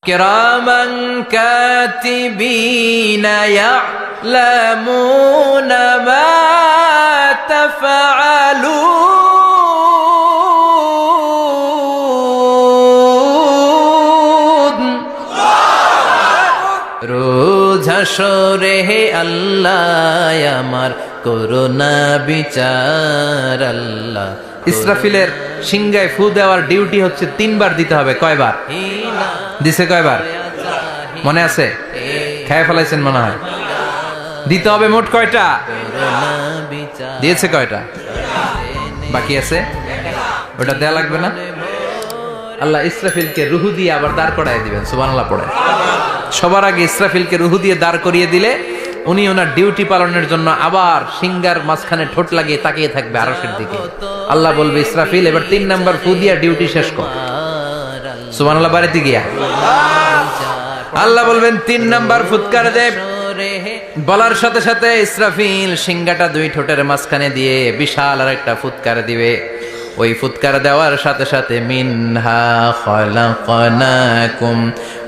كراما كاتبين يعلمون ما تفعلون রোজ হাসরে হে আল্লাহ আমার করুণা বিচার আল্লাহ। ইসরাফিলের সিংহায় ফু দেওয়ার ডিউটি হচ্ছে 3 বার দিতে হবে। কয়বার দিছে? কয়বার মনে আছে? খেয়ে ফেলাইছেন মনে হয়। দিতে হবে মোট কয়টা? দিয়েছে কয়টা? বাকি আছে, ওটা দেয়া লাগবে না? আল্লাহ ইসরাফিলকে রুহু দিয়ে আবার দাঁড় করায় দিবেন। সুবহানাল্লাহ পড়ে। সবার আগে ইসরাফিলকে রুহু দিয়ে দাঁড় করিয়ে দিলে উনি ওনার ডিউটি পালনের জন্য আবার সিংহার মাঝখানে ঠোঁট লাগিয়ে তাকিয়ে থাকবে আরশের দিকে। আল্লাহ বলবে, ইসরাফিল এবার 3 নাম্বার ফু দিয়া ডিউটি শেষ কর। সুবহানাল্লাহ। বাড়িতে গিয়া আল্লাহ বলবেন 3 নাম্বার ফুৎকার দে। বলার সাথে সাথে ইসরাফিল সিংহাটা 2 ঠোঁটের মাঝখানে দিয়ে বিশাল আর একটা ফুৎকার দিবে। ওই ফুৎকার দেওয়ার সাথে সাথে মিনহা খলাকনাকুম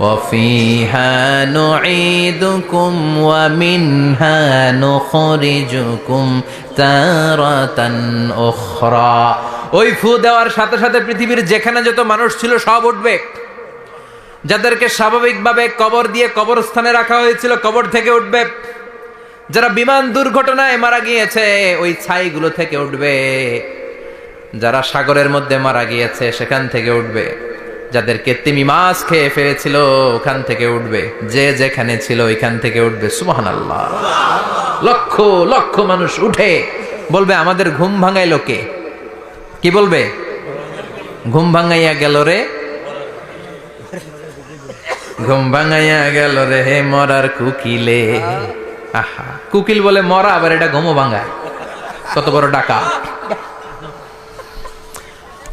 ওয়া ফিহা নুঈদুকুম ওয়া মিনহা নুখরিজুকুম তারাতান উখরা। ওই ফু দেওয়ার সাথে সাথে পৃথিবীর যেখানে যত মানুষ ছিল সব উঠবে। যাদেরকে স্বাভাবিকভাবে কবর দিয়ে কবরস্থানে রাখা হয়েছিল কবর থেকে উঠবে। যারা বিমান দুর্ঘটনায় মারা গিয়েছে ওই ছাইগুলো থেকে উঠবে। যারা সাগরের মধ্যে মারা গিয়েছে সেখান থেকে উঠবে। যাদেরকে তিমি মাছ খেয়ে ফেলেছিল ওখান থেকে উঠবে। যে যেখানে ছিল ওইখান থেকে উঠবে। সুবহানাল্লাহ। লক্ষ লক্ষ মানুষ উঠে বলবে, আমাদের ঘুম ভাঙাইলো কে? কি বলবে? ঘুম ভাঙাইয়া গেল রে, ঘুম ভাঙাইয়া গেল রে হে মরার কুকিলে। আহা, কুকিল বলে মরা, আবার এটা ঘুমো ভাঙায়। কত বড় ডাকা!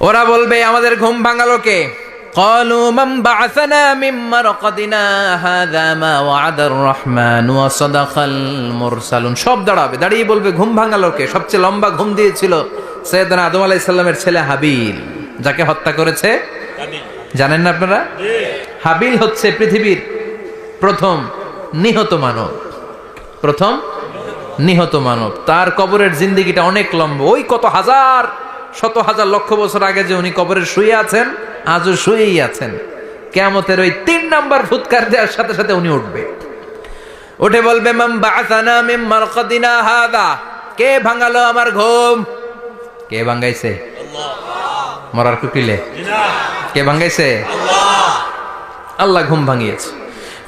ওরা বলবে, আমাদের ঘুম ভাঙালো কে? قالوا من بعثنا من مرقدنا هذا ما وعد الرحمن وصدق المرسلون। সব দাঁড়িয়ে বলবে, ঘুম ভাঙালো কে? সবচেয়ে লম্বা ঘুম দিয়েছিল সৈয়দনা আদম আলাইহিস সালামের ছেলে হাবিল, যাকে হত্যা করেছে। জানেন না আপনারা? হাবিল হচ্ছে পৃথিবীর প্রথম নিহত মানব। প্রথম নিহত মানব। তার কবরের জিন্দেগিটা অনেক লম্বা। ওই কত হাজার শত হাজার লক্ষ বছর আগে যে উনি কবরে শুয়ে আছেন, আজও শুয়েই আছেন। কিয়ামতের ওই 3 নাম্বার ফুৎকার দেওয়ার সাথে সাথে উনি উঠবে। উঠে বলবে, মান বাআসানা মিন মারকাদিনা হাদা। কে ভাঙালো আমার ঘুম? কে ভাঙাইছে? আল্লাহ। মরার কুকিলে কে ভাঙাইছে? আল্লাহ। আল্লাহ ঘুম ভাঙিয়েছে।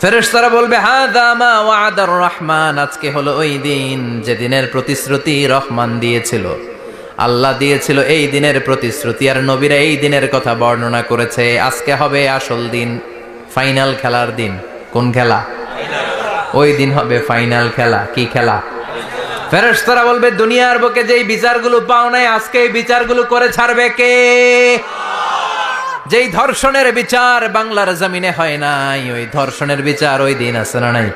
ফেরেশতারা বলবে, হাদা মা ওয়াদার রহমান। আজকে হলো ওই দিন যে দিনের প্রতিশ্রুতি রহমান দিয়েছিল, আল্লাহ দিয়েছিল। এই দিনের প্রতিশ্রুতি আর নবীরা এই দিনের কথা বর্ণনা করেছে। আজকে হবে আসল দিন, ফাইনাল খেলার দিন। কোন খেলা? ওই দিন হবে ফাইনাল খেলা। কি খেলা? ফেরেশতারা বলবে, দুনিয়ার বুকে যেই বিচারগুলো পাও নাই, আজকে এই বিচারগুলো করে ছাড়বে কে? যেই ধর্ষণের বিচার বাংলার জমিনে হয় নাই, ওই ধর্ষণের বিচার ওই দিন আছে না নাই?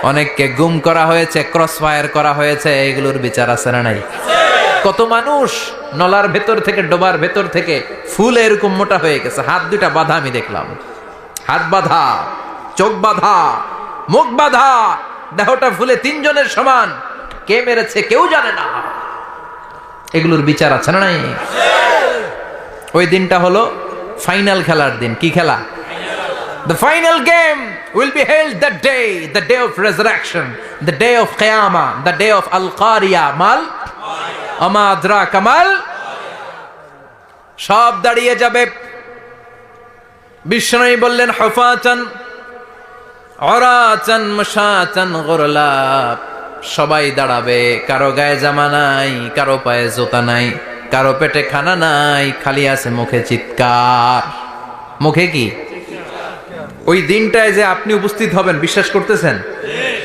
অনেককে গুম করা হয়েছে, ক্রস ফায়ার করা হয়েছে, এগুলোর বিচার আছে না নাই? কত মানুষ নলার ভেতর থেকে, ডোবার ভেতর থেকে ফুলে এরকম মোটা হয়ে গেছে। হাত 2টা বাঁধা আমি দেখলাম। হাত বাঁধা, চোখ বাঁধা, মুখ বাঁধা, দেহটা ফুলে 3 জনের সমান। কে মেরেছে কেউ জানে না। এগুলোর বিচার আছে না নাই? ওই দিনটা হলো ফাইনাল খেলার দিন। কি খেলা? The final game will be held that day, the day of resurrection, the day of Qiyamah, the day of Al-Qariya, mal আমা আদরাকা মাল। সব দাঁড়িয়ে যাবে। বিষ্ণু বললেন, হুফাতান উরাতান মুশাতান গুরলা। সবাই দাঁড়াবে। কারো গায়ে জামা নাই, কারো পায়ে জুতা নাই, কারো পেটে খানা নাই, খালি আছে মুখে চিৎকার। মুখে কি? ওই দিনটায় যে আপনি উপস্থিত হবেন, বিশ্বাস করতেছেন?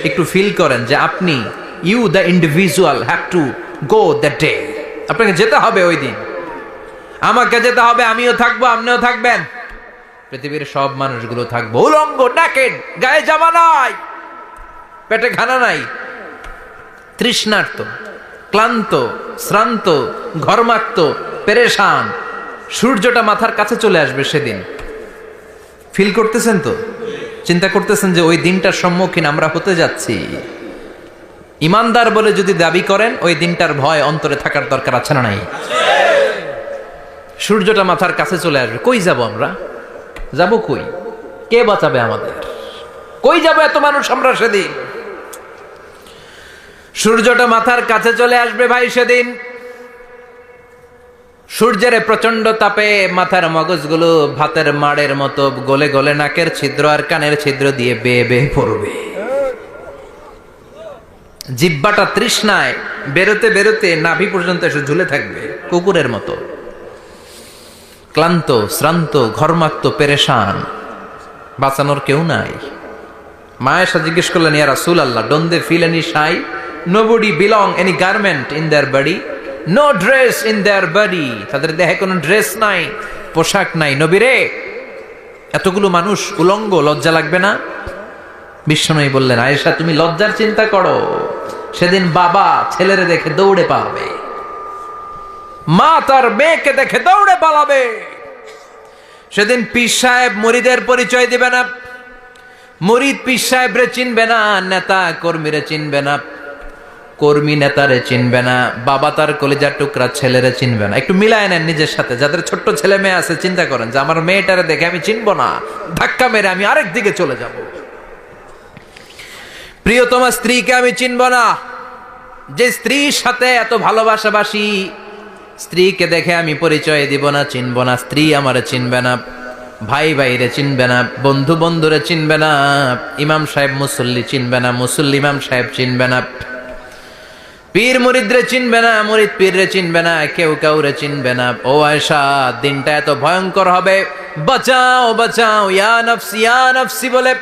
একটু ফিল করেন যে আপনি, you the individual have to go that day. আপনাকে যেতে হবে ওই দিন। আমাকে যেতে হবে। আমিও থাকবো, আপনিও থাকবেন। পৃথিবীর সব মানুষগুলো থাকবো উলঙ্গ, নাকেড, গায়ে জামা নাই, পেটে খানা নাই, তৃষ্ণার্ত, ক্লান্ত, শ্রান্ত, ঘর্মাক্ত, পেরেশান। সূর্যটা মাথার কাছে চলে আসবে সেদিন। ফিল করতেছেন তো? চিন্তা করতেছেন যে ওই দিনটার সম্মুখীন আমরা হতে যাচ্ছি। ইমানদার বলে যদি দাবি করেন, ওই দিনটার ভয় অন্তরে থাকার দরকার আছে না নাই? সূর্যটা মাথার কাছে চলে আসবে, কই যাব আমরা? যাব কই? কে বাঁচাবে আমাদের? কই যাব এত মানুষ আমরা সেদিন? সূর্যটা মাথার কাছে চলে আসবে ভাই সেদিন। সূর্যের প্রচন্ড তাপে মাথার মগজগুলো ভাতের মাড়ের মতো গলে গলে নাকের ছিদ্র আর কানের ছিদ্র দিয়ে বেয়ে বেয়ে পড়বে। জিহ্বাটা তৃষ্ণায় বেরোতে বেরোতে নাভি পর্যন্ত এসে ঝুলে থাকবে কুকুরের মতো। ক্লান্ত, শ্রান্ত, ঘর্মাক্ত, পেরেশান, বাঁচানোর কেউ নাই। মায়েশা জিজ্ঞেস করলেন, ইয়া রাসূলুল্লাহ, don't they feel any shy? Nobody belong any garment in their body, no dress in their body. তাদের দেহে কোনো ড্রেস নাই, পোশাক নাই। নবীরে, এতগুলো মানুষ উলঙ্গ, লজ্জা লাগবে না? বিশ্বনবী বললেন, আয়েশা তুমি লজ্জার চিন্তা করো, সেদিন বাবা ছেলেরে দেখে দৌড়ে পালাবে, মা তার মেয়েকে দেখে দৌড়ে পালাবে। সেদিন পীর সাহেব মুরিদের পরিচয় দিবে না, মুরিদ পীর সাহেবরে চিনবে না, নেতা কর্মীরে চিনবে না, কর্মী নেতারে চিনবে না, বাবা তার কলিজার টুকরা ছেলেরে চিনবে না। একটু মিলায় নেন নিজের সাথে। যাদের ছোট্ট ছেলে মেয়ে আছে, চিন্তা করেন যে আমার মেয়েটারে দেখে আমি চিনবো না, ধাক্কা মেরে আমি আরেক দিকে চলে যাব। প্রিয়তমা স্ত্রীকে আমি চিনব না, যে স্ত্রীর সাথে এত ভালোবাসাবাসি, স্ত্রীকে দেখে আমি পরিচয় দিব না, চিনব না। স্ত্রী আমারে চিনবে না, ভাই ভাইরে চিনবে না, বন্ধু বন্ধুরে চিনবে না, ইমাম সাহেব মুসল্লি চিনবে না, মুসল্লি ইমাম সাহেব চিনবে না, পীর মুরিদরে চিনবে না, মুরিদ পীররে চিনবে না, কেউ কাউরে চিনবে না। ও আয়েশা, দিনটা এত ভয়ঙ্কর হবে, বাঁচাও বাঁচাও, ইয়া নফসি ইয়া নফসি বলে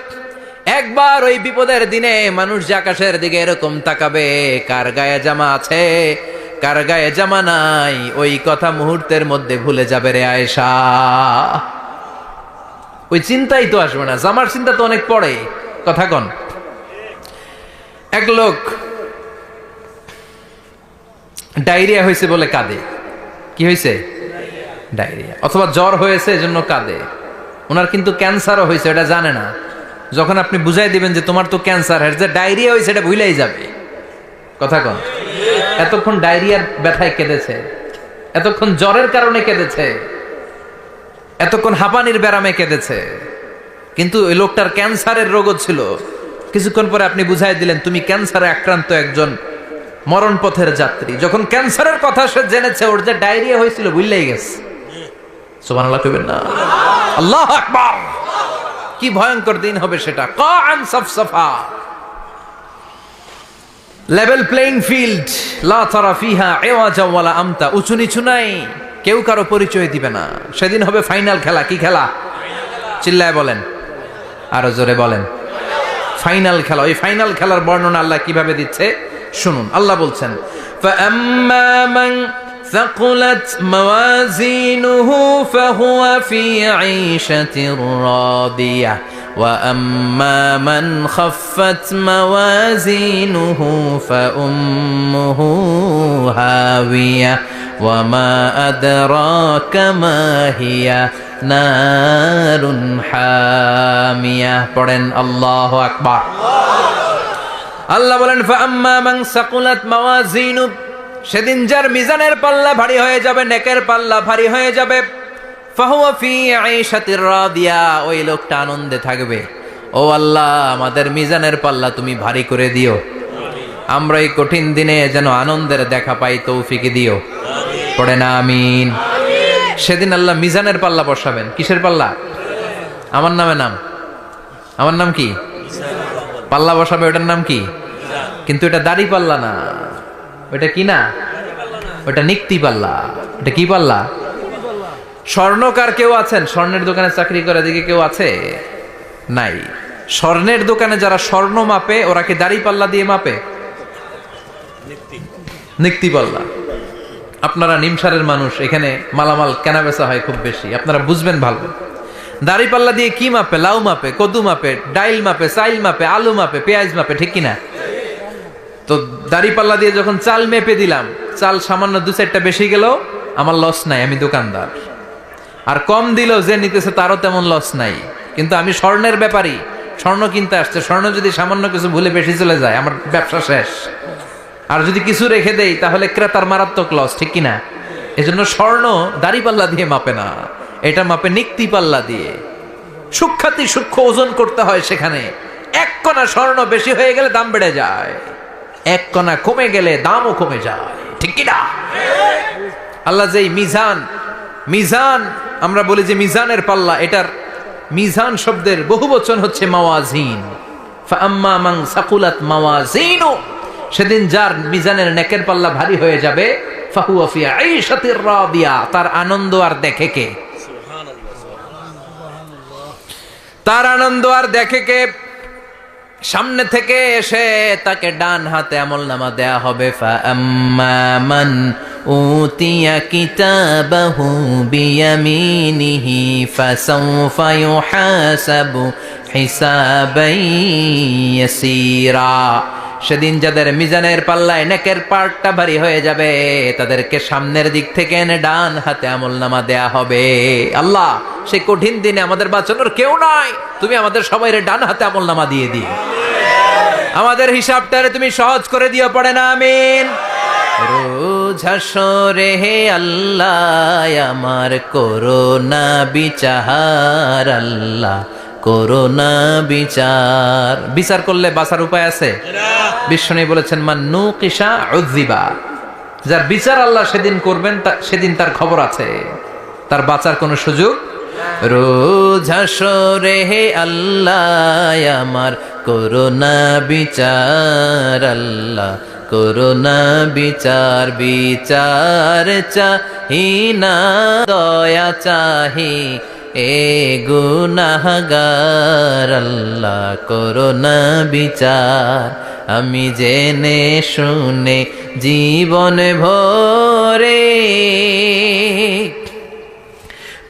একবার ওই বিপদের দিনে মানুষ যে আকাশের দিকে এরকম তাকাবে, কার গায়ে জামা আছে কার গায়ে জামা নাই, ওই কথা মুহূর্তের মধ্যে ভুলে যাবে রে আয়েশা। ওই চিন্তাই তো আসবে না, জামার চিন্তা তো অনেক পরে। কথা কন। এক লোক ডায়রিয়া হয়েছে বলে কাঁদে। কি হয়েছে? ডায়রিয়া। অথবা জ্বর হয়েছে এজন্য কাঁদে। ওনার কিন্তু ক্যান্সারও হয়েছে, এটা জানে না। যখন আপনি বুঝাই দিবেন যে তোমার তো ক্যান্সার, যে ডায়রিয়া হয়েছে এটা ভুলেই যাবে। কথা কন। এতক্ষণ ডায়রিয়ার ব্যথায় কেঁদেছে, এতক্ষণ জ্বরের কারণে কেঁদেছে, এতক্ষণ হাঁপানির ব্যারামে কেঁদেছে, কিন্তু ওই লোকটার ক্যান্সারের রোগও ছিল। কিছুক্ষণ পরে আপনি বুঝাই দিলেন তুমি ক্যান্সারে আক্রান্ত একজন মরণ পথের যাত্রী। যখন ক্যান্সারের কথা সে জেনেছে, ওর যে ডায়রিয়া হয়েছিল ভুলেই গেছে। সুবহানাল্লাহ কইবেন না? আল্লাহু আকবার। কি ভয়ঙ্কর দিন হবে সেটা। কাআন সাফসাফা, লেভেল প্লেইং ফিল্ড, লা তারা ফিহা ইওয়াজা ওয়ালা আমতা। উঁচু নিচু নাই, কেউ কারো পরিচয় দিবে না। সেদিন হবে ফাইনাল খেলা। কি খেলা? চিল্লায় বলেন, আরো জোরে বলেন। ফাইনাল খেলা। ওই ফাইনাল খেলার বর্ণনা আল্লাহ কিভাবে দিচ্ছে শুনুন। আল্লাহ বলছেন, ফাআম্মা মান ثقلت موازينه فهو في عيشة راضية وأما من خفت موازينه فأمه هاوية وما أدراك ما هي نار حامية. পড়েন আল্লাহু আকবার। আল্লাহ বলেন, ফাআম্মা মান সাকুলাত মাওয়াজিনু, সেদিন যার মিজানের পাল্লা ভারী হয়ে যাবে, নেকের পাল্লা ভারী হয়ে যাবে, ফাহুয়া ফি আইশাতির রাদিয়া, ওই লোকটা আনন্দে থাকবে। ও আল্লাহ, আমাদের মিজানের পাল্লা তুমি ভারী করে দিও, আমরা এই কঠিন দিনে যেন আনন্দের দেখা পাই, তৌফিক দিও। পড়ে না আমিন। সেদিন আল্লাহ মিজানের পাল্লা বসাবেন। কিসের পাল্লা? আমার নামে নাম, আমার নাম কি? পাল্লা বসাবে, ওটার নাম কি? কিন্তু এটা দাড়ি পাল্লা না, ওটা কি না, ওটা নিক্তি পাল্লা। এটা কি পাল্লা? স্বর্ণকার কেউ আছেন? স্বর্ণের দোকানে চাকরি করে দিকে কেউ আছে? নাই। স্বর্ণের দোকানে যারা স্বর্ণ মাপে, ওরা কি দাড়ি পাল্লা দিয়ে মাপে? নিক্তি পাল্লা। আপনারা নিমসারের মানুষ, এখানে মালামাল কেনা বেচা হয় খুব বেশি, আপনারা বুঝবেন ভালো। দাড়ি পাল্লা দিয়ে কি মাপে? লাউ মাপে, কদু মাপে, ডাইল মাপে, চাইল মাপে, আলু মাপে, পেঁয়াজ মাপে, ঠিক কিনা? তো দাড়ি পাল্লা দিয়ে যখন চাল মেপে দিলাম, চাল সামান্য 2-4টা বেশি গেল, আমার লস নাই, আমি দোকানদার। আর কম দিল যে নিতেছে, তারও তেমন লস নাই। কিন্তু আমি স্বর্ণের ব্যাপারী, স্বর্ণ কিনতে আসছে, স্বর্ণ যদি সামান্য কিছু ভুলে বেশি চলে যায় আমার ব্যবসা শেষ। আর যদি কিছু রেখে দেই তাহলে ক্রেতার মারাত্মক লস, ঠিক কিনা? এজন্য স্বর্ণ দাড়িপাল্লা দিয়ে মাপে না, এটা মাপে নিক্তি পাল্লা দিয়ে। সূক্ষ্মাতি সূক্ষ্ম ওজন করতে হয় সেখানে। এক কণা স্বর্ণ বেশি হয়ে গেলে দাম বেড়ে যায়, এক কণা কমে গেলে দামও কমে যায়, ঠিক কিনা? আল্লাহ যেই মিজান, মিজান আমরা বলি যে মিজানের পাল্লা, এটার মিজান শব্দের বহু বচন হচ্ছে মাওয়াজিন। ফাআম্মা মান সাকুলাত মাওয়াজিনু, সেদিন যার মিজানের নেকের পাল্লা ভারী হয়ে যাবে, ফাহুয়া ফি আইশাতির রাদিয়া, তার আনন্দ আর দেখে কে? তার আনন্দ আর দেখে কে? সামনে থেকে এসে তাকে ডান হাতে আমলনামা দেয়া হবে। ফাআম্মা মান উতিয়া কিতাবাহু বিয়ামিনিহি ফাসাউফা ইউহাসাবু হিসাবান ইয়াসীরা। সেদিন যাদের মিজানের পাল্লায় নেকের পার্টটা ভারী হয়ে যাবে, তাদেরকে সামনের দিক থেকে এনে ডান হাতে আমলনামা দেয়া হবে। আল্লাহ, সেই কঠিন দিনে আমাদের বাঁচানোর কেউ নাই, তুমি আমাদের সবাইরে ডান হাতে আমলনামা দিয়ে দিও, আমাদের হিসাবটারে তুমি সহজ করে দিও, পড়ে না আমিন। রোজ হাসরে হে আল্লাহ আমার করোনা বিচার, আল্লাহ করোনা বিচার। বিচার করলে বাঁচার উপায় আছে? বিশ্বনবী বলেছেন মান নুকিশা উযিবা, যার বিচার আল্লাহ সেদিন করবেন সেদিন তার খবর আছে, তার বাঁচার কোনো সুযোগ। রোজ হাসরে হে আল্লাহ আমার করোনা বিচার, আল্লাহ করোনা বিচার। বিচার চাহি না দয়া চাহি এ গুনাহগার, আল্লাহ করোনা বিচার। আমি জেনে শুনে জীবন ভরে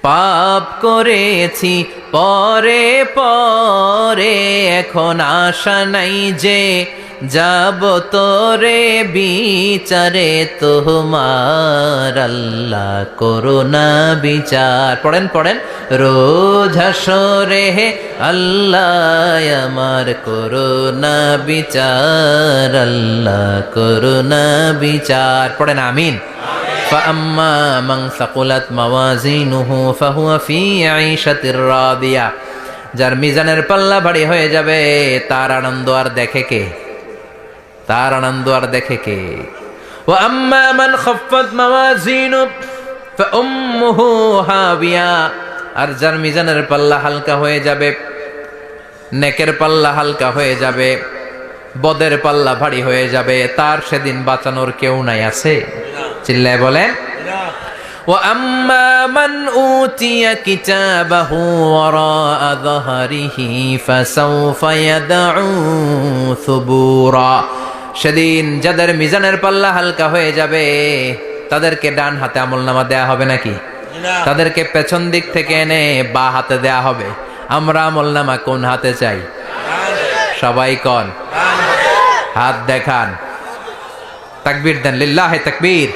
পাপ করেছি পরে পরে, এখন আশা নাই যে যাব তোরে বিচারে তোমার, আল্লাহ করোনা বিচার। পড়েন পড়েন, রোজ হাসরে হে আল্লাহ আমার করোনা বিচার, আল্লাহ করোনা বিচার। পড়েন আমিন। فأما من ثقلت موازينه فهو في عيشة راضية, যার মিজানের পাল্লা ভারী হয়ে যাবে তার আনন্দ আর দেখে কে? তার আনন্দ আর দেখে কে? وأما من خفت موازينه فأمه هاوية, আর যার মিজানের পাল্লা হালকা হয়ে যাবে, নেকের পাল্লা হালকা হয়ে যাবে, বদের পাল্লা ভারী হয়ে যাবে, তার সেদিন বাঁচানোর কেউ নাই, আছে? চিল্লায় বলেন। وَأَمَّا مَنْ أُوتِيَ كِتَابَهُ وَرَاءَ ظَهْرِهِ فَسَوْفَ يَدْعُو ثُبُورًا, সেদিন যাদের মিজানের পাল্লা হালকা হয়ে যাবে তাদেরকে ডান হাতে আমলনামা দেয়া হবে নাকি? তাদেরকে পেছন দিক থেকে এনে বা হাতে দেয়া হবে। আমরা আমলনামা কোন হাতে চাই? সবাই কোন হাত দেখান, তাকবীর দেন, লিল্লাহে তাকবীর,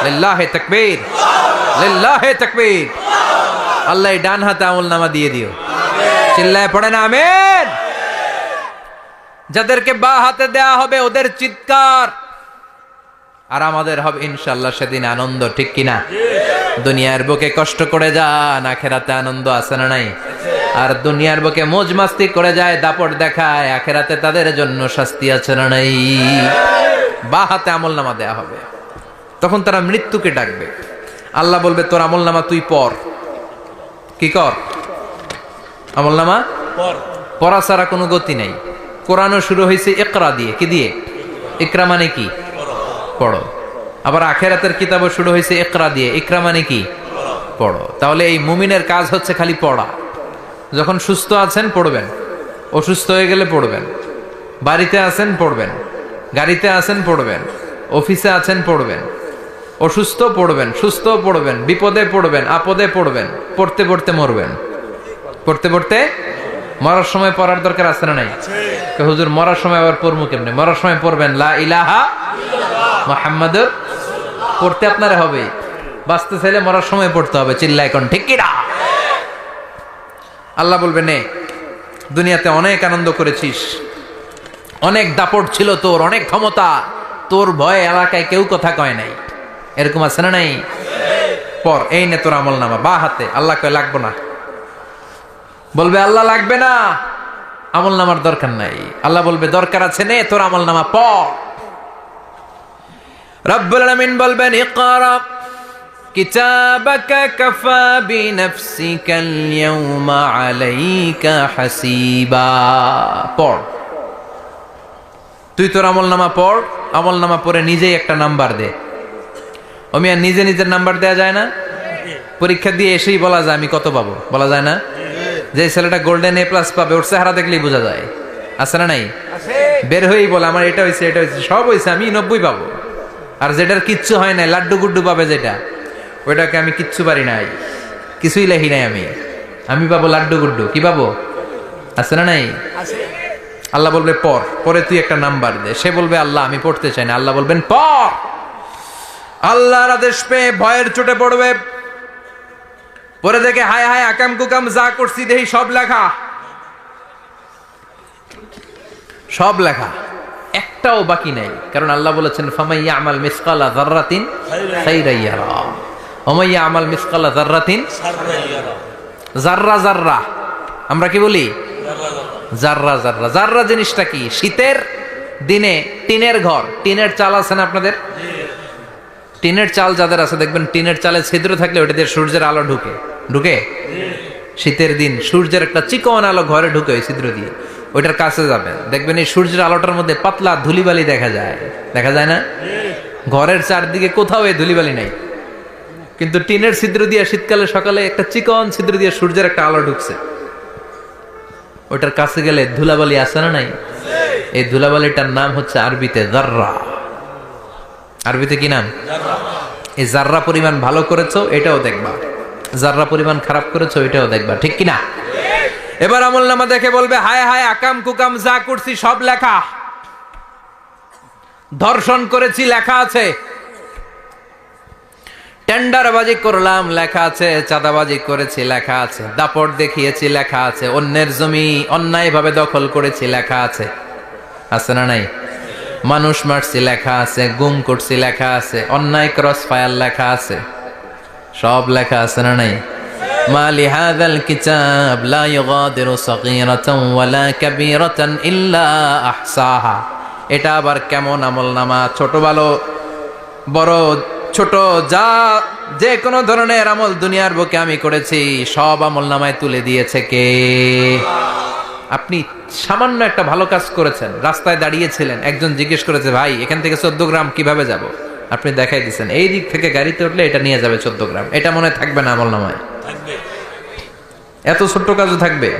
লিল্লাহে তাকবীর, লিল্লাহে তাকবীর। আল্লাহ ডান হাতে আমলনামা দিয়ে দিও, চিল্লায় পড়েন আমিন। যাদেরকে বা হাতে দেয়া হবে ওদের চিৎকার, আর আমাদের হবে ইনশাআল্লাহ সেদিন আনন্দ, ঠিক কিনা? দুনিয়ার বুকে কষ্ট করে যান, আখেরাতে আনন্দ আছে না নাই? আর দুনিয়ার বুকে মौज মাস্তি করে যায়, দাপট দেখায়, আখেরাতে তাদের জন্য শাস্তি আছে না নাই? বা হাতে আমলনামা দেয়া হবে। তখন তারা মৃত্যুকে ডাকবে, আল্লাহ বলবে তোর আমলনামা তুই পড়। কি কর? আমলনামা পড়া ছাড়া কোনো গতি নেই। কোরআনও শুরু হয়েছে ইকরা দিয়ে। কি দিয়ে? ইকরা মানে কি? পড়ো। আবার আখেরাতের কিতাবও শুরু হয়েছে ইকরা দিয়ে। ইকরা মানে কি? পড়ো। তাহলে এই মুমিনের কাজ হচ্ছে খালি পড়া। যখন সুস্থ আছেন পড়বেন, অসুস্থ হয়ে গেলে পড়বেন, বাড়িতে আছেন পড়বেন, গাড়িতে আছেন পড়বেন, অফিসে আছেন পড়বেন, অসুস্থ পড়বেন, সুস্থ পড়বেন, বিপদে পড়বেন, আপদে পড়বেন, পড়তে পড়তে মরবেন। পড়তে পড়তে মরার সময় পড়ার দরকার আছে না নাই? হুজুর মরার সময় আবার পড়বো কেমনে? মরার সময় পড়বেন লা ইলাহা মুহাম্মাদুর, পড়তে আপনার হবে। বাঁচতে চাইলে মরার সময় পড়তে হবে। চিল্লা এখন ঠিক কিনা? আল্লাহ বলবে নে, দুনিয়াতে অনেক আনন্দ করেছিস, অনেক দাপট ছিল তোর, অনেক ক্ষমতা, তোর ভয়ে এলাকায় কেউ কথা কয় নাই, এরকম আছে না নাই? পর এই নে তোর আমল নামা বা হাতে। আল্লাহ কয় লাগবো না। বলবে আল্লাহ লাগবে না, আমল নামার দরকার নাই। আল্লাহ বলবে দরকার আছে, নে তোর আমল নামা পড়। রব্বুল আলামিন বলবেন ইকরা কিতাবাকা কাফা বিনাফসিকাল ইয়াওমা আলাইকা হাসিবা। পড়, তুই তোর আমল নামা পড়। আমল নামা পড়ে নিজেই একটা নাম্বার দে। আর নিজে নিজের নাম্বার দেয়া যায় না? পরীক্ষা দিয়ে এসেই বলা যায় আমি কত পাবো, বলা যায় না? যে ছেলেটা গোল্ডেন এ প্লাস পাবে ওর চেহারা দেখলেই বোঝা যায়, আছে না নাই? বের হয়েই বলে আমার এটা হয়েছে, এটা হয়েছে, সব হয়েছে, আমি 90 পাবো। আর যেটার কিচ্ছু হয় নাই, লাড্ডু গুড্ডু পাবে যেটা, ওইটাকে আমি কিচ্ছু পারি নাই, কিছুই লেখি নাই, আমি পাবো লাড্ডু গুড্ডু। কি পাবো? আছে না নাই? আল্লাহ বলবে পড়, পরে তুই একটা নাম্বার দে। সে বলবে আল্লাহ আমি পড়তে চাই না। আল্লাহ বলবেন পড়। আল্লাহর আদেশ পেয়ে ভয়ের চোটে পড়বে, পরে দেখে হায় হায় আকাম কুকাম যা করছি দেখি সব লেখা, সব লেখা, একটাও বাকি নাই। কারণ আল্লাহ বলেছেন ফামাইয়া আমাল মিসকালা যাররাতিন খাইরান ইয়ারা ওয়া মাইয়া আমাল মিসকালা যাররাতিন শাররান ইয়ারা। যাররা যাররা আমরা কি বলি? যাররা যাররা। যাররা জিনিসটা কি? শীতের দিনে টিনের ঘর, টিনের চাল আছে না আপনাদের? টিনের চাল যাদের আছে দেখবেন টিনের চালে ছিদ্র থাকলে ওটা দিয়ে সূর্যের আলো ঢুকে ঢুকে। শীতের দিন সূর্যের একটা চিকন আলো ঘরে ঢুকে ওই ছিদ্র দিয়ে, ওইটার কাছে যাবেন দেখবেন এই সূর্যের আলোটার মধ্যে পাতলা ধুলিবালি দেখা যায়, দেখা যায় না? ঘরের চারদিকে কোথাও এই ধুলিবালি নাই, কিন্তু টিনের ছিদ্র দিয়ে শীতকালে সকালে একটা চিকন ছিদ্র দিয়ে সূর্যের একটা আলো ঢুকছে, ওইটার কাছে গেলে ধুলাবালি আছে না নাই? এই ধুলাবালিটার নাম হচ্ছে আরবিতে যাররা। আরবিতে কি নাম? এই যাররা পরিমাণ ভালো করেছো এটাও দেখবা, যাররা পরিমাণ খারাপ করেছো এটাও দেখবা, ঠিক কিনা? এবার আমলনামা দেখে বলবে হায় হায় আকাম কুকাম যা করছি সব লেখা, ধর্ষণ করেছি লেখা আছে, টেন্ডারবাজি করলাম লেখা আছে, চাঁদাবাজি করেছি লেখা আছে, দাপট দেখিয়েছি লেখা আছে, অন্যের জমি অন্যায়ভাবে দখল করেছি লেখা আছে, আছে না নাই? মানুষ মারছি লেখা আছে, গুম করছি লেখা আছে, অন্যায় ক্রস ফায়ার লেখা আছে, সব লেখা আছে না নাই? মা লিহাযাল কিতাব লা ইউগাদিরু সাগীরাতান ওয়ালা কাবীরাতান ইল্লা আহসাহা। এটা আবার কেমন আমলনামা? ছোট ভালো বড় ছোট যা যে কোনো ধরনের আমল দুনিয়ার বুকে আমি করেছি সব আমলনামায় তুলে দিয়েছে কে? আপনি সামান্য একটা ভালো কাজ করেছেন, রাস্তায় দাঁড়িয়েছিলেন, একজন জিজ্ঞেস করেছে ভাই এখান থেকে 14 গ্রাম কিভাবে যাব, আপনি দেখাই দিচ্ছেন এই দিক থেকে গাড়িতে উঠলে এটা নিয়ে যাবে 14 গ্রাম, এটা মনে থাকবে না আমলনামায়? এত ছোট্ট কাজও থাকবে?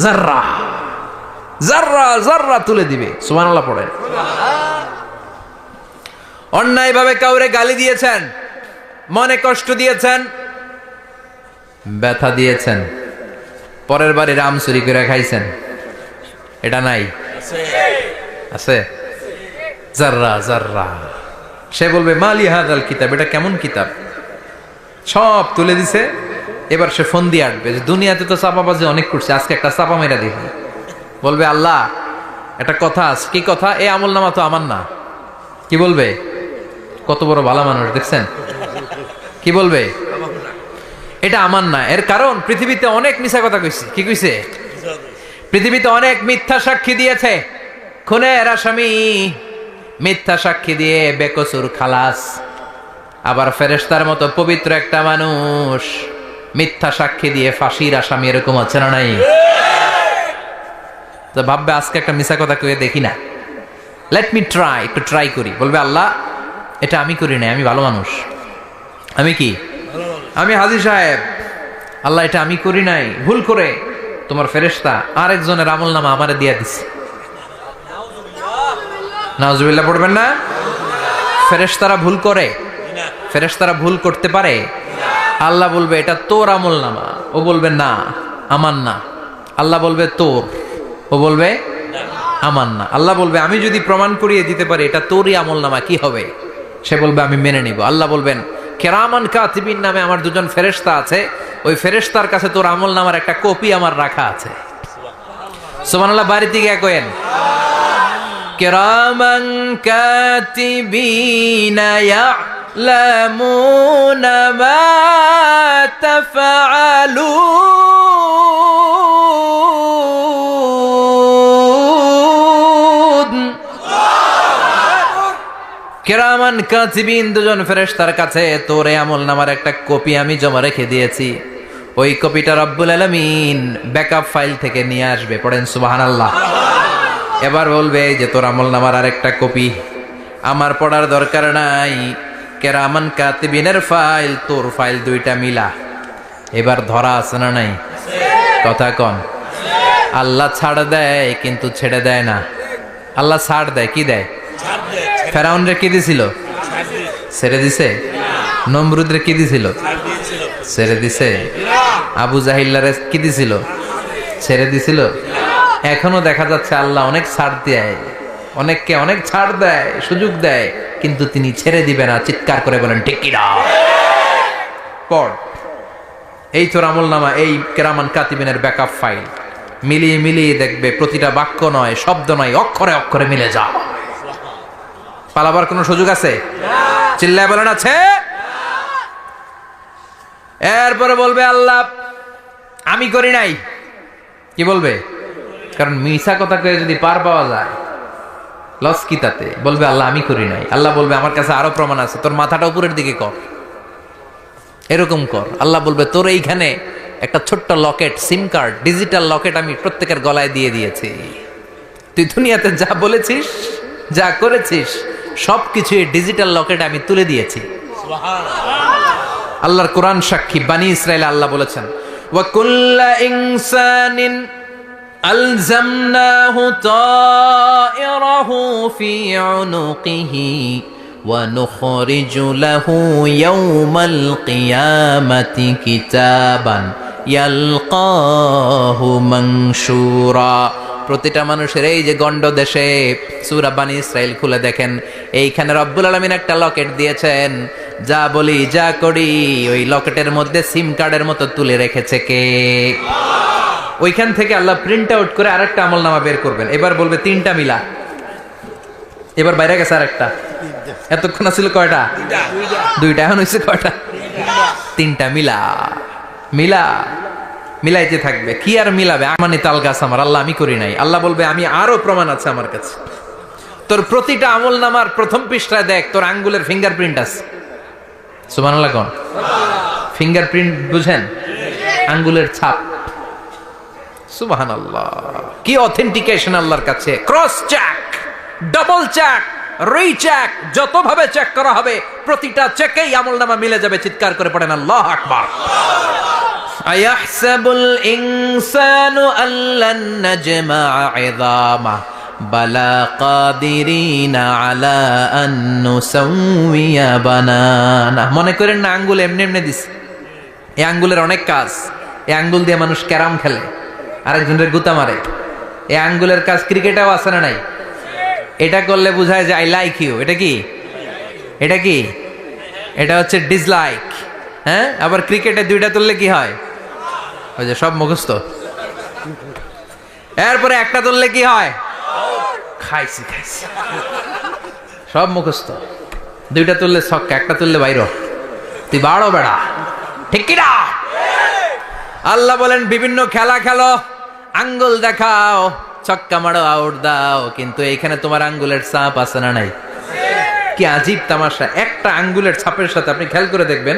যাররা যাররা যাররা তুলে দিবে। সুবহানাল্লাহ পড়েন। অন্যায়ভাবে কাউরে গালি দিয়েছেন, মনে কষ্ট দিয়েছেন, ব্যথা দিয়েছেন, পরের বাড়ি রাম চুরি করে খাইছেন, এটা নাই? আছে। যাররা যাররা। সে বলবে মালি হাযাল কিতাব, এটা কেমন কিতাব? সব তুলে দিছে। এবার সে ফোন দিয়ে আসবে যে দুনিয়াতে তো চাপাবাজি অনেক করছে, আজকে একটা চাপা মেরা দিই। বলবে আল্লাহ একটা কথা আছে। কি কথা? এই আমলনামা তো আমার না। কি বলবে? কত বড় ভালো মানুষ দেখছেন? কি বলবে? এটা আমার না। এর কারণ পৃথিবীতে অনেক মিথ্যা কথা কইছে। কি কইছে? পৃথিবীতে অনেক মিথ্যা সাক্ষী দিয়েছে, খুনের আসামি মিথ্যা সাক্ষী দিয়ে বেকসুর খালাস। আবার ফেরেশতার মতো পবিত্র একটা মানুষ মিথ্যা সাক্ষী দিয়ে ফাঁসির আসামি, এরকম আছে না নাই? তো ভাববে আজকে একটা মিথ্যা কথা কয়ে দেখি না, লেট মি ট্রাই, একটু ট্রাই করি। বলবে আল্লাহ এটা আমি করি নাই, আমি ভালো মানুষ। আমি কি? আমি হাজী সাহেব। আল্লাহ এটা আমি করি নাই, ভুল করে তোমার ফেরেশতা আরেকজনের আমলনামা আমারে দিয়া দিছে। নাউজুবিল্লাহ পড়বেন না? ফেরেশতারা ভুল করে? ফেরেশতারা ভুল করতে পারে? আল্লাহ বলবে এটা তোর আমলনামা, ও বলবে না আমার না। আল্লাহ বলবে তোর, ও বলবে আমার না। আল্লাহ বলবে আমি যদি প্রমাণ করিয়ে দিতে পারি এটা তোরই আমলনামা, কি হবে? সে বলবে আমি মেনে নিব। আল্লাহ বলবেন কিরামান কাতিবিন নামে আমার দুজন ফেরেশতা আছে, ওই ফেরেশতার কাছে তোর আমল নামার একটা কপি আমার রাখা আছে। সুবহানাল্লাহ, বাড়িতে গিয়ে কয়েন কিরামান কাতিবিনা ইয়ালামুনা মা তাফআলুন। কিরামান কাতিবিন দুজন ফেরেশতার কাছে তোর আমল নামার একটা কপি আমি জমা রেখে দিয়েছি। ওই কপিটা রব্বুল আলামিন ব্যাকআপ ফাইল থেকে নিয়ে আসবে। পড়েন সুবহানাল্লাহ। এবার বলবে যে তোর আমল নামার আরেকটা কপি আমার পড়ার দরকার নাই, কিরামান কাতিবিনের ফাইল তোর ফাইল দুইটা মিলা। এবার ধরা আছে না নাই? কথা কন। আল্লাহ ছাড় দেয় কিন্তু ছেড়ে দেয় না। আল্লাহ ছাড় দেয়, কি দেয়? ফেরাউনরে কি দিছিল? ছেড়ে দিছে। নমরুদরে কি দিছিল? ছেড়ে দিছে। আবু জাহিল্লারে কি দিছিল? ছেড়ে দিছিল। এখনো দেখা যাচ্ছে আল্লাহ অনেক ছাড় দেয়, অনেককে অনেক ছাড় দেয়, সুযোগ দেয়, কিন্তু তিনি ছেড়ে দিবে না। চিৎকার করে বলেন ঠিক কি না? পড়, এই তোর আমল নামা, এই কিরামান কাতিবিনের ব্যাকআপ ফাইল মিলিয়ে মিলিয়ে দেখবে প্রতিটা বাক্য নয়, শব্দ নয়, অক্ষরে অক্ষরে মিলে যা। পালাবার কোনো সুযোগ আছে? চিল্লায় বলেন আছে। এরপরে বলবে আল্লাহ আমি করি নাই। কি বলবে? কারণ মিশা কথা কয়ে যদি পার পাওয়া যায় লস কি তাতে? বলবে আল্লাহ আমি করি নাই। আল্লাহ বলবে আমার কাছে আরো প্রমাণ আছে, তোর মাথাটা উপরের দিকে কর, এরকম কর। আল্লাহ বলবে তোর এইখানে একটা ছোট্ট লকেট, সিম কার্ড, ডিজিটাল লকেট আমি প্রত্যেকের গলায় দিয়ে দিয়েছি। তুই দুনিয়াতে যা বলেছিস, যা করেছিস, সবকিছু এই ডিজিটাল লকেট আমি তুলে দিয়েছি। আল্লাহর কোরআন সাক্ষী। বানি ইসরাইল আল্লাহ বলেছেন ওয়া কুল্লা ইনসানিন আলজামনাহু তায়রাহু ফি উনুকিহি ওয়া নুখরিজু লাহু ইয়াওমাল কিয়ামাতি কিতাবান ইয়ালকাহু মানশুরা। প্রতিটা মানুষের এই যে গন্ড দেশে সূরা বানি ইসরাইল খুলে দেখেন, এইখানে রব্বুল আলামিন একটা লকেট দিয়েছেন। যা বলি যা করি ওই লকেটের মধ্যে সিম কার্ডের মতো তুলে রেখেছে কে? ওইখান থেকে আল্লাহ প্রিন্ট আউট করে আরেকটা আমলনামা বের করবেন। এবার বলবে তিনটা মিলা। এবার বাইরে গেছে আরেকটা। এতক্ষণ ছিল কয়টা? দুইটা। এখন হয়েছে কয়টা? তিনটা। মিলা মিলা মিলাইতে থাকবে। কি আর মিলাবে? আমানি তাল গাছ আমার, আল্লাহ আমি করি নাই। আল্লাহ বলবে আমি আরো প্রমাণ আছে আমার কাছে। তোর প্রতিটা আমল নামার প্রথম পৃষ্ঠায় দেখ তোর আঙ্গুলের ফিঙ্গারপ্রিন্ট আছে। সুবহানাল্লাহ কোন? ফিঙ্গারপ্রিন্ট বুঝেন? আঙ্গুলের ছাপ। সুবহানাল্লাহ, কি অথেন্টিকেশন আল্লাহর কাছে। Cross check, double check, recheck, যতভাবে চেক করা হবে প্রতিটা চেকেই আমল নামা মিলে যাবে। চিৎকার করে পড়েন আল্লাহু আকবার। আয়াহসাবুল ইনসানু আল্লান নাজমা'a 'ইযামা বালা কাদিরিনা আলা আন নুসাউইয়া বানানা। মনে করেন না আঙ্গুল এমনি এমনি দিছে। এই আঙ্গুলের অনেক কাজ। এই আঙ্গুল দিয়ে মানুষ ক্যারাম খেলে, আরেকজনের গুতা মারে। এই আঙ্গুলের কাজ ক্রিকেটেও আছে না নাই? এটা করলে বোঝায় যে আই লাইক ইউ। এটা কি? এটা কি? এটা হচ্ছে ডিসলাইক। হ্যাঁ, আবার ক্রিকেটে দুইটা তুললে কি হয়? ওই যে সব মুখস্থ। এরপরে একটা তুললে কি হয়? খাইছি খাইছি, সব মুখস্থ। দুইটা তুললে ছক্কা, একটা তুললে বাইর। তুই বাড়ো বেড়া, ঠিক কিনা? আল্লাহ বলেন বিভিন্ন খেলা খেলো, আঙ্গুল দেখাও, ছক্কা মারো, আউট দাও, কিন্তু এইখানে তোমার আঙ্গুলের ছাপ আছে না নাই? কি আজীব তামাশা। একটা আঙ্গুলের ছাপের সাথে আপনি খেয়াল করে দেখবেন,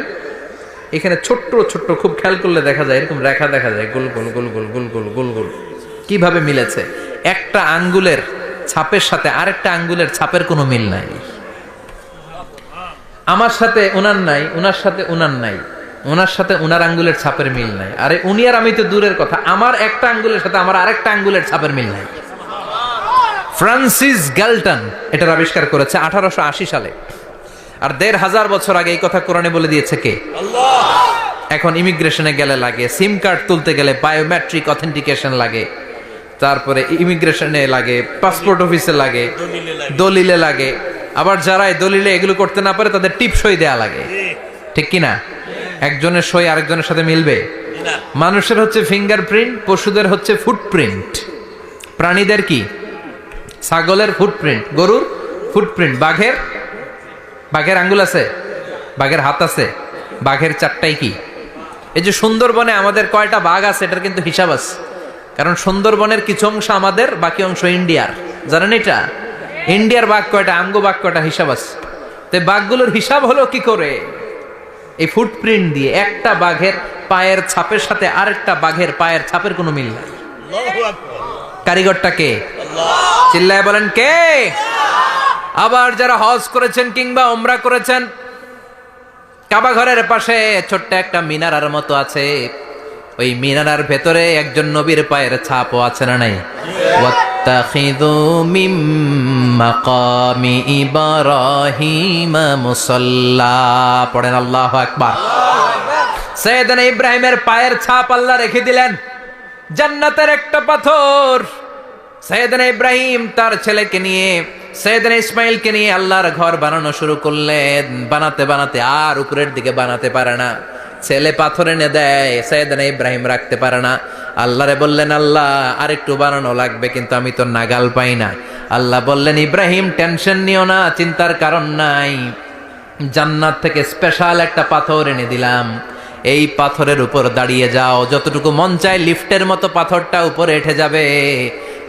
এখানে ছোট্ট ছোট্ট খুব খেয়াল করলে দেখা যায় এরকম রেখা দেখা যায়, গোল গোল গোল গোল গোল গোল গোল গোল। কিভাবে মিলেছে? একটা আঙ্গুলের ছাপের সাথে আরেকটা আঙ্গুলের ছাপের কোনো মিল নাই। আমার সাথে উনার নাই, উনার সাথে উনার নাই, ওনার সাথে উনার আঙ্গুলের ছাপের মিল নাই। আরে উনি আর আমি তো দূরের কথা, আমার একটা আঙ্গুলের সাথে আমার আরেকটা আঙ্গুলের ছাপের মিল নাই। ফ্রান্সিস গ্যালটন এটার আবিষ্কার করেছে 1880 সালে। আর 1500 বছর আগে এই কথা কোরআনে বলে দিয়েছে কে? আল্লাহ। এখন ইমিগ্রেশনে গেলে লাগে, সিম কার্ড তুলতে গেলে বায়োমেট্রিক অথেন্টিকেশন লাগে, তারপরে ইমিগ্রেশনে লাগে, পাসপোর্ট অফিসে লাগে, দলিলে লাগে। আবার যারা দলিলে এগুলো করতে না পারে তাদের টিপসই দেয়া লাগে। ঠিক কিনা? একজনের সই আরেকজনের সাথে মিলবে? মানুষের হচ্ছে ফিঙ্গারপ্রিন্ট, পশুদের হচ্ছে ফুটপ্রিন্ট। প্রাণীদের কি? ছাগলের ফুটপ্রিন্ট, গরুর ফুটপ্রিন্ট, বাঘের আঙ্গুল আছে, বাঘের হাত আছে, বাঘের চারটাই কি? এই যে সুন্দরবনে আমাদের কয়টা বাঘ আছে এটার কিন্তু হিসাব আছে, কারণ সুন্দরবনের কিছু অংশ আমাদের, বাকি অংশ ইন্ডিয়ার। জানেন এটা? ইন্ডিয়ার বাঘ কয়টা, আমগো বাঘ কয়টা, হিসাব আছে। তো বাঘগুলোর হিসাব হলো কি করে? এই ফুটপ্রিন্ট দিয়ে। একটা বাঘের পায়ের ছাপের সাথে আরেকটা বাঘের পায়ের ছাপের কোনো মিল নাই। কারিগরটা কে? চিল্লায় বলেন কে? আবার যারা হজ করেছেন কিংবা উমরা করেছেন, কাবা ঘরের পাশে ছোট্ট একটা মিনারার মতো আছে, ওই মিনারার ভেতরে একজন নবীর পায়ের ছাপও আছে না নাই? ওয়াত্তাখিযু মিম মাকামি ইব্রাহিম মুসাল্লা, পড়েন আল্লাহু আকবার। সাইয়েদনা ইব্রাহিমের পায়ের ছাপ আল্লাহ রেখে দিলেন জান্নাতের একটা পাথর। সাইয়েদনা ইব্রাহিম তার ছেলেকে নিয়ে, সাইয়েদনা ইসমাইলকে নিয়ে আল্লাহর ঘর বানানো শুরু করলেন। বানাতে বানাতে আর উপরের দিকে বানাতে পারে না, ছেলে পাথর এনে দেয়, সাইয়েদনা ইব্রাহিম রাখতে পারে না। আল্লাহরে বললেন, আল্লাহ আর একটু বানানো লাগবে, কিন্তু আমি তো নাগাল পাই না। আল্লাহ বললেন, ইব্রাহিম টেনশন নিও না, চিন্তার কারণ নাই, জান্নাত থেকে স্পেশাল একটা পাথর এনে দিলাম, এই পাথরের উপর দাঁড়িয়ে যাও, যতটুকু মন চায় লিফটের মতো পাথরটা উপরে উঠে যাবে,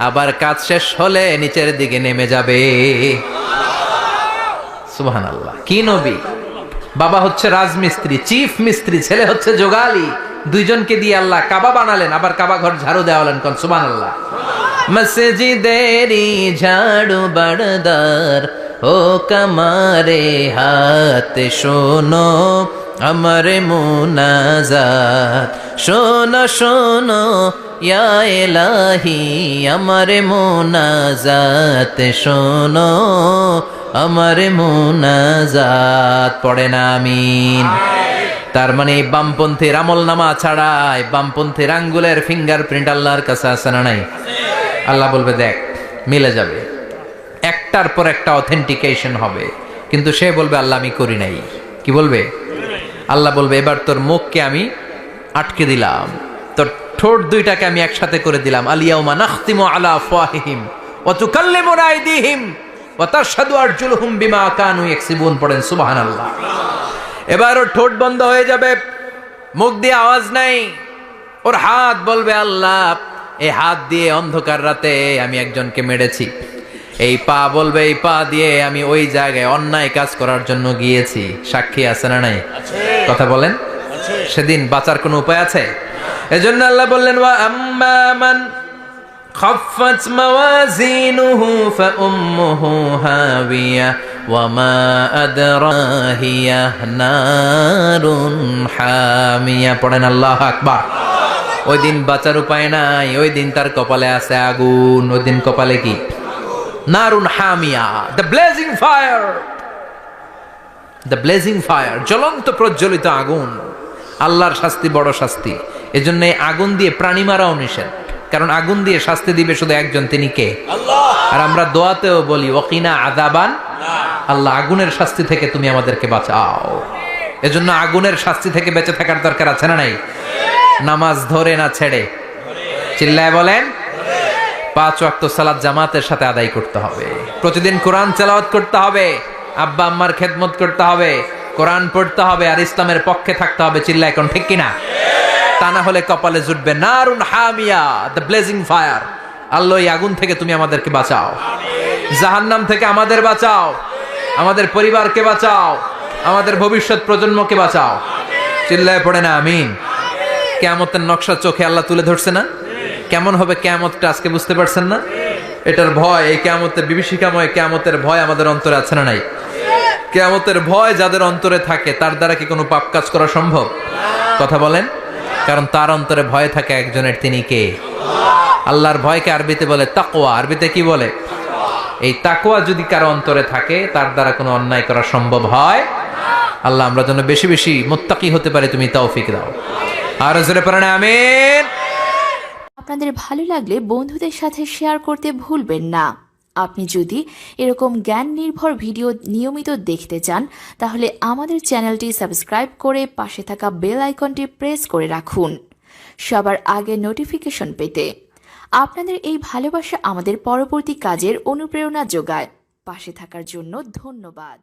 আবার কাজ শেষ হলে নিচের দিকে নেমে যাবে। সুবহানাল্লাহ। কি নবী! বাবা হচ্ছে রাজমিস্ত্রি, চিফ মিস্ত্রি, ছেলে হচ্ছে যোগালি, দুইজনকে দিয়ে আল্লাহ কাবা বানালেন, আবার কাবা ঘর ঝাড়ু দেওয়ালেন। কোন সুবহানাল্লাহ। মসজিদেরি ঝাড়ু বারদার ও কামারে হাত, শোনো আমার মুনাজাত, শোনো শোনো ইয়া ইলাহি আমার মুনাজাত, শোনো আমার মুনাজাত। পড়েন আমিন। তার মানে বামপন্থীর আমল নামা ছাড়াই বামপন্থীর আঙ্গুলের ফিঙ্গারপ্রিন্ট আল্লাহর কাছে আছে না নাই? আল্লাহ বলবে দেখ, মিলে যাবে, একটার পর একটা অথেন্টিকেশন হবে, কিন্তু সে বলবে আল্লাহ আমি করি নাই। কি বলবে? আল্লাহ বলবে এবার তোর মুখকে আমি আটকে দিলাম, তোর ঠোঁট দুইটাকে আমি একসাথে করে দিলাম। আলিয়াউমা নাখতিমু আলা আফওয়াহিহিম ওয়া তুকাল্লিমুনা আইদিহিম ওয়া তাশহাদু আরজুলুহুম বিমা কানু ইয়াকসিবুন। পড়েন সুবহানাল্লাহ। এবার ওর ঠোঁট বন্ধ হয়ে যাবে, মুখ দিয়ে আওয়াজ নাই। ওর হাত বলবে আল্লাহ এই হাত দিয়ে অন্ধকার রাতে আমি একজনকে মেরেছি। এই পা বলবে এই পা দিয়ে আমি ওই জায়গায় অন্যায় কাজ করার জন্য গিয়েছি। সাক্ষী আছে না নাই? কথা বলেন। সেদিন বাঁচার কোনো উপায় আছে? এজন্য আল্লাহ বললেন, ওয়া আম্মা মান খাফফাত মাওয়াজিনুহু ফাউম্মুহু হাবিয়া ওয়া মা আদরাহিয়া নারুন হামিয়া। পড়েন আল্লাহু আকবার। ওই দিন বাঁচার উপায় নাই, ওই দিন তার কপালে আছে আগুন। ওই দিন কপালে কি? নারুন হামিয়া, the blazing fire, the blazing fire, জ্বলন্ত প্রজ্বলিত আগুন। আল্লাহর শাস্তি বড় শাস্তি। এজন্য আগুন দিয়ে প্রাণী মারাও নিষেধ, কারণ আগুন দিয়ে শাস্তি দিবে শুধু একজন, তিনি কে? আল্লাহ। আর আমরা দোয়াতেও বলি ওয়াকিনা আযাবান, আল্লাহ আগুনের শাস্তি থেকে তুমি আমাদেরকে বাঁচাও। এজন্য আগুনের শাস্তি থেকে বেঁচে থাকার দরকার আছে না নাই? নামাজ ধরে না ছেড়ে? চিল্লায় বলেন। 5 ওয়াক্ত সালাত জামাতের সাথে আদায় করতে হবে, প্রতিদিন কোরআন তেলাওয়াত করতে হবে, আব্বা আম্মার খেদমত করতে হবে, কোরআন পড়তে হবে, আর ইসলামের পক্ষে থাকতে হবে। চিল্লায় কোন ঠিক কিনা? তা না হলে কপালে জুটবে নারুন হামিয়া, দ্য ব্লেজিং ফায়ার। আল্লাহ এই আগুন থেকে তুমি আমাদেরকে বাঁচাও, জাহান্নাম থেকে আমাদের বাঁচাও, আমাদের পরিবারকে বাঁচাও, আমাদের ভবিষ্যৎ প্রজন্মকে বাঁচাও। চিল্লায় পড়ে না আমিন। কিয়ামতের নকশা চোখে আল্লাহ তুলে ধরছে না? কেমন হবে কিয়ামতটা আজকে বুঝতে পারছেন না? এটার ভয়, এই কিয়ামতের বিভীষিকাময় কিয়ামতের ভয় আমাদের অন্তরে আছে না নাই? কিয়ামতের ভয় যাদের অন্তরে থাকে তার দ্বারা কি কোনো পাপ কাজ করা সম্ভব? কথা বলেন। কারণ তার অন্তরে ভয় থাকে একজনের, তিনি কে? আল্লাহর ভয়কে আরবিতে বলে তাকওয়া। আরবিতে কি বলে? এই তাকওয়া যদি কারো অন্তরে থাকে তার দ্বারা কোনো অন্যায় করা সম্ভব হয়। আল্লাহ আমরা যেন বেশি বেশি মুত্তাকি হতে পারি, তুমি তৌফিক দাও। আর জোরে পড়েন আমিন। আপনাদের ভালো লাগলে বন্ধুদের সাথে শেয়ার করতে ভুলবেন না। আপনি যদি এরকম জ্ঞান নির্ভর ভিডিও নিয়মিত দেখতে চান তাহলে আমাদের চ্যানেলটি সাবস্ক্রাইব করে পাশে থাকা বেল আইকনটি প্রেস করে রাখুন সবার আগে নোটিফিকেশন পেতে। আপনাদের এই ভালোবাসা আমাদের পরবর্তী কাজের অনুপ্রেরণা যোগায়। পাশে থাকার জন্য ধন্যবাদ।